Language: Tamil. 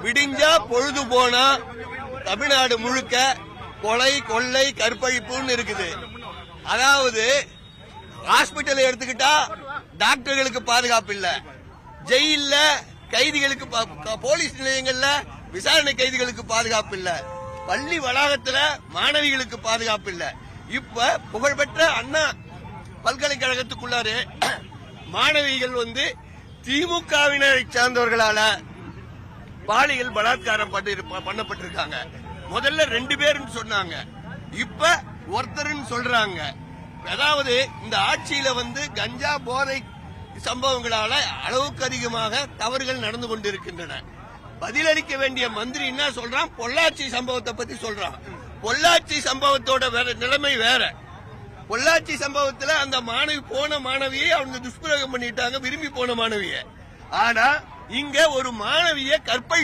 விடிஞ்சா பொழுது போனா தமிழ்நாடு முழுக்க கொலை கொள்ளை கற்பழிப்புன்னு இருக்குது. அதாவது ஹாஸ்பிட்டல் எடுத்துக்கிட்டா டாக்டர்களுக்கு பாதுகாப்பு இல்ல, ஜெயில கைதிகளுக்கு, போலீஸ் நிலையங்கள்ல விசாரணை கைதிகளுக்கு பாதுகாப்பு இல்ல, பள்ளி வளாகத்துல மாணவிகளுக்கு பாதுகாப்பு இல்ல. இப்ப புகழ்பெற்ற அண்ணா பல்கலைக்கழகத்துக்குள்ளாரு மாணவிகள் திமுகவினரை சார்ந்தவர்களால பாலியல் பலாத்காரம் பண்ணப்பட்டிருக்காங்க. முதல்ல 2 பேர்னு சொன்னாங்க, இப்ப ஒருத்தர்னு சொல்றாங்க. அதாவது இந்த ஆட்சியில கஞ்சா போதை சம்பவங்களால அளவுக்கு அதிகமாக தவறுகள் நடந்து கொண்டிருக்கின்றன. பதிலளிக்க வேண்டிய மந்திரி என்ன சொல்றான்? பொள்ளாச்சி சம்பவத்தை பத்தி சொல்றான். பொள்ளாச்சி சம்பவத்தோட நிலைமை வேற. பொள்ளாச்சி சம்பவத்துல அந்த மாணவியை அவங்க துஷ்பிரயோகம் பண்ணிட்டாங்க, விரும்பி போன மாணவியை. ஆனா இங்க ஒரு மாணவியை கற்பழிச்சு